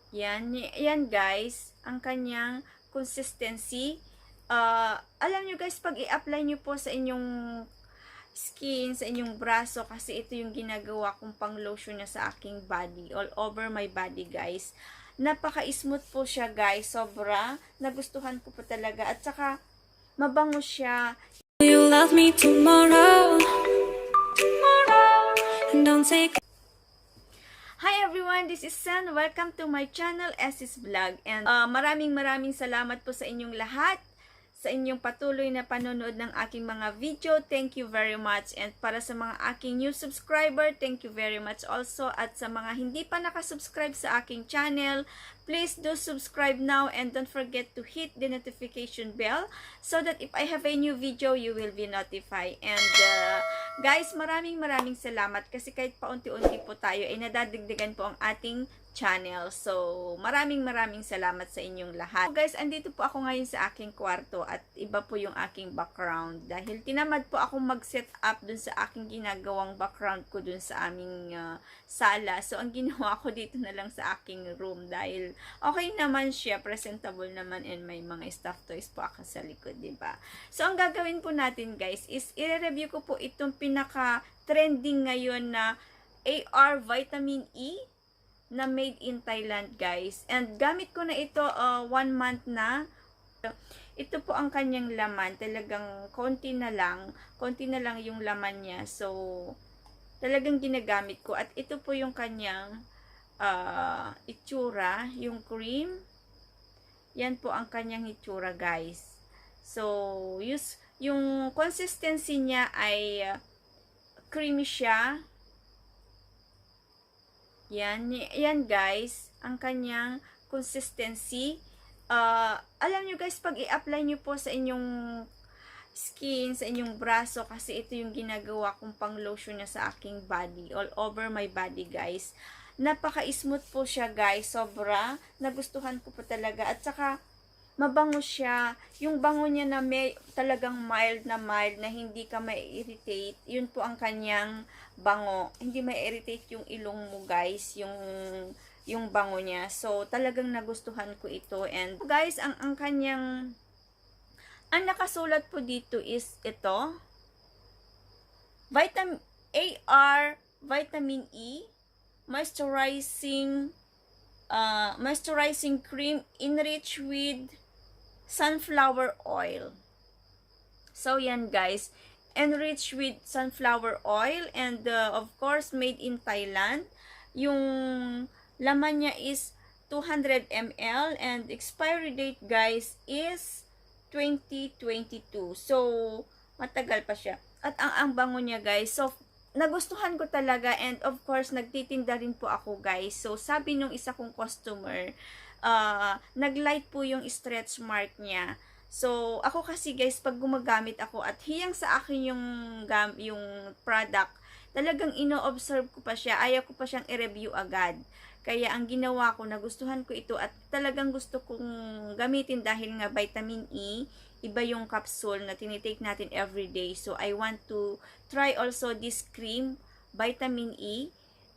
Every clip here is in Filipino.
Yan guys, ang kanyang consistency. Alam nyo guys, pag i-apply nyo po sa inyong skin, sa inyong braso, kasi ito yung ginagawa kong pang lotion na sa aking body, all over my body guys. Napaka-smooth po siya guys, sobra. Nagustuhan ko po talaga. At saka, mabango siya. You love me tomorrow, and don't take. Hi everyone, this is Sen. Welcome to my channel, Essis Vlog. And maraming salamat po sa inyong lahat, sa inyong patuloy na panonood ng aking mga video. Thank you very much. And para sa mga aking new subscriber, thank you very much also. At sa mga hindi pa nakasubscribe sa aking channel, please do subscribe now and don't forget to hit the notification bell so that if I have a new video, you will be notified. And guys, maraming salamat kasi kahit paunti-unti po tayo ay nadadagdagan po ang ating channel. So, maraming salamat sa inyong lahat. So guys, andito po ako ngayon sa aking kwarto at iba po yung aking background dahil tinamad po ako mag-set up dun sa aking ginagawang background ko dun sa aming sala. So, ang ginawa ko dito na lang sa aking room dahil okay naman siya, presentable naman, and may mga stuffed toys po ako sa likod, diba? So, ang gagawin po natin guys is i-review ko po itong pinaka-trending ngayon na AR Vitamin E na made in Thailand guys. And gamit ko na ito 1 month na. Ito po ang kanyang laman. Talagang konti na lang yung laman niya. So, talagang ginagamit ko. At ito po yung kanyang itsura, yung cream. Yan po ang kanyang itsura guys. So, yung consistency niya ay creamy siya. Yan guys, ang kanyang consistency. Alam nyo guys, pag i-apply nyo po sa inyong skin, sa inyong braso, kasi ito yung ginagawa kong pang lotion na sa aking body, all over my body guys. Napaka-smooth po siya guys, sobra. Nagustuhan ko po talaga. At saka, mabango siya. Yung bango niya na may talagang mild na hindi ka mai-irritate. Yun po ang kanyang bango. Hindi mai-irritate yung ilong mo guys, yung bango niya. So talagang nagustuhan ko ito. And guys, ang kanyang nakasulat po dito is ito. AR Vitamin E moisturizing cream enriched with sunflower oil. So yan guys, enriched with sunflower oil and of course made in Thailand. Yung laman niya is 200 ml and expiry date guys is 2022. So matagal pa siya. At ang bango niya guys. So nagustuhan ko talaga, and of course nagtitinda rin po ako guys. So sabi nung isa kong customer, naglight po yung stretch mark niya. So, ako kasi guys, pag gumagamit ako at hiyang sa akin yung product, talagang ino-observe ko pa siya. Ayaw ko pa siyang i-review agad. Kaya ang ginawa ko, nagustuhan ko ito at talagang gusto kong gamitin dahil nga vitamin E, iba yung capsule na tinitake natin everyday. So, I want to try also this cream, vitamin E.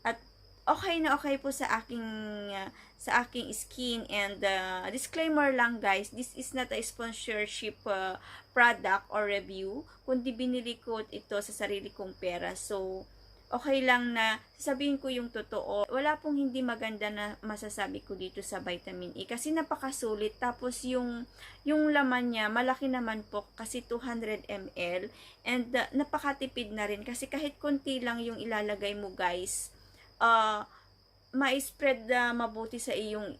At okay na okay po sa aking skin. And disclaimer lang guys, this is not a sponsorship product or review, kundi binili ko ito sa sarili kong pera. So okay lang na sabihin ko yung totoo. Wala pong hindi maganda na masasabi ko dito sa vitamin E kasi napakasulit. Tapos yung laman niya malaki naman po kasi 200 ml, and napakatipid na rin kasi kahit konti lang yung ilalagay mo guys, ma-spread mabuti sa iyong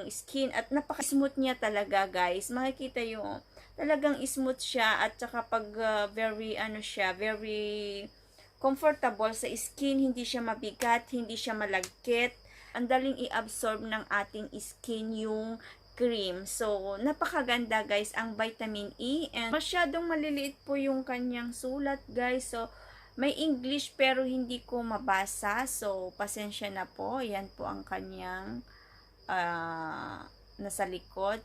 skin at napaka-smooth niya talaga guys. Makikita yung talagang smooth siya at saka pag very comfortable sa skin, hindi siya mabigat, hindi siya malagkit. Ang daling i-absorb ng ating skin yung cream. So, napakaganda guys ang vitamin E, and masyadong maliliit po yung kanyang sulat guys. So, may English pero hindi ko mabasa. So, pasensya na po. Yan po ang kanyang nasa likod.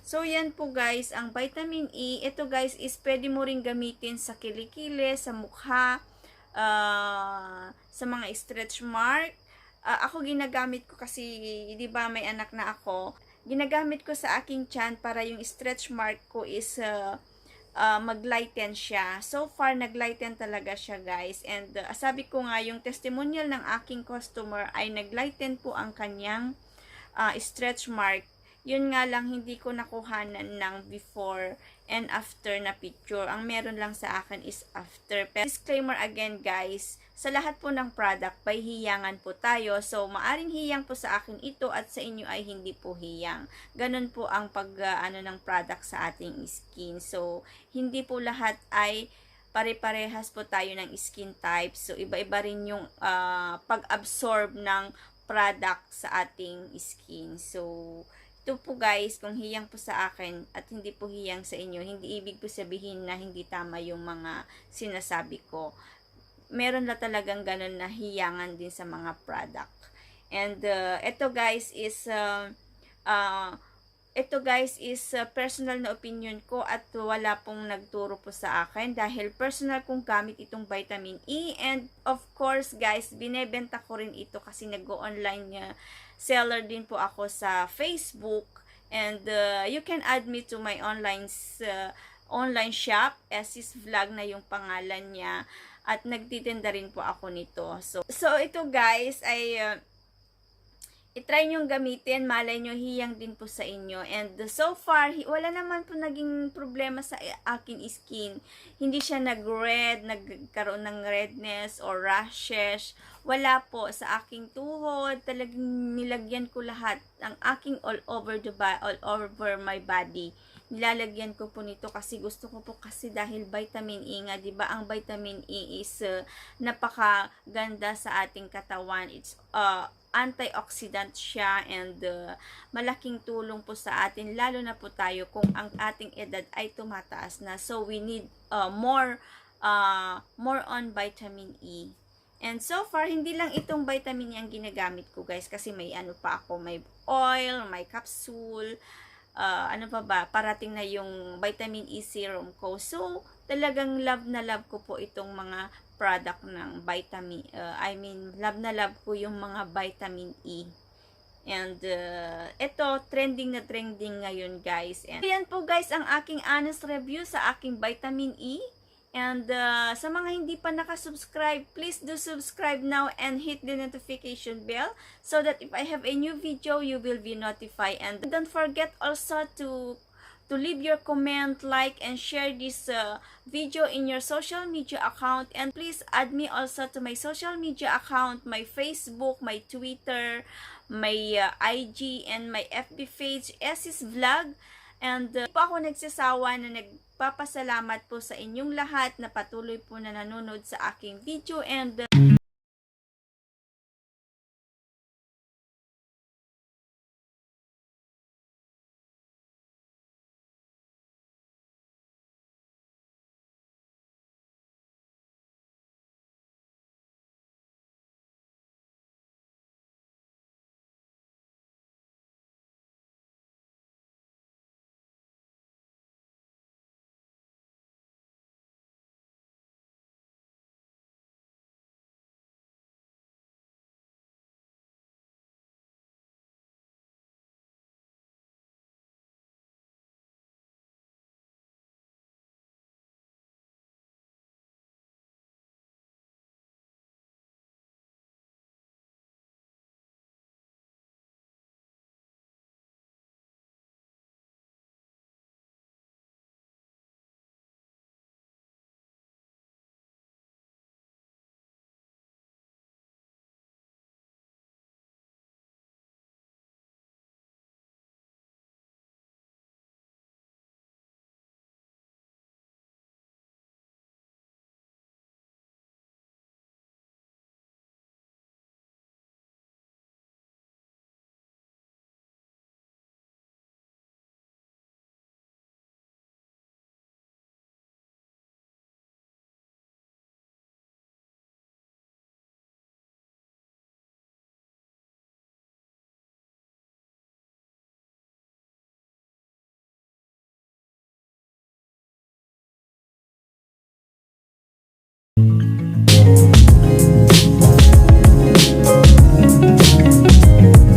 So, yan po guys, ang vitamin E. Ito guys is pwede mo rin gamitin sa kilikili, sa mukha, sa mga stretch mark, ako ginagamit ko kasi, 'di ba, may anak na ako. Ginagamit ko sa aking tiyan para yung stretch mark ko is mag-lighten siya. So far, nag-lighten talaga siya, guys. And sabi ko nga, yung testimonial ng aking customer ay nag-lighten po ang kanyang stretch mark. Yun nga lang, hindi ko nakuhanan ng before and after na picture. Ang meron lang sa akin is after. Pero disclaimer again, guys, sa lahat po ng product, may hiyangan po tayo. So, maaring hiyang po sa akin ito at sa inyo ay hindi po hiyang. Ganun po ang ng product sa ating skin. So, hindi po lahat ay pare-parehas po tayo ng skin type. So, iba-iba rin yung pag-absorb ng product sa ating skin. So, ito po guys, kung hiyang po sa akin at hindi po hiyang sa inyo, hindi ibig po sabihin na hindi tama yung mga sinasabi ko. Meron na talagang ganun na hiyangan din sa mga product. And ito guys is personal na opinion ko at wala pong nagturo po sa akin dahil personal kong gamit itong vitamin E. And of course guys, binebenta ko rin ito kasi nag-go-online seller din po ako sa Facebook. And you can add me to my online shop. Essis Vlog na yung pangalan niya. At nagtitinda rin po ako nito. So ito guys ay i-try nyong gamitin, malay nyo hiyang din po sa inyo. And so far, wala naman po naging problema sa aking skin. Hindi siya nag-red, nagkaroon ng redness or rashes. Wala po sa aking tuhod. Talagang nilagyan ko lahat ang aking all over my body. Nilalagyan ko po nito kasi gusto ko po kasi dahil vitamin E nga, 'di ba? Ang vitamin E is napakaganda sa ating katawan. It's antioxidant siya and malaking tulong po sa atin lalo na po tayo kung ang ating edad ay tumataas na. So we need more on vitamin E. And so far, hindi lang itong vitamin E ang ginagamit ko guys kasi may ano pa ako, may oil, may capsule, ano pa ba, parating na yung vitamin E serum ko. So, talagang love na love ko po itong mga product ng vitamin, love na love ko yung mga vitamin E. And, ito, trending na trending ngayon guys. And, yan po guys ang aking honest review sa aking vitamin E. And sa mga hindi pa nakasubscribe, please do subscribe now and hit the notification bell so that if I have a new video, you will be notified. And don't forget also to leave your comment, like, and share this video in your social media account. And please add me also to my social media account, my Facebook, my Twitter, my IG, and my FB page, Essis Vlog. And po ako nagsasawa na nagpapasalamat po sa inyong lahat na patuloy po na nanonood sa aking video. And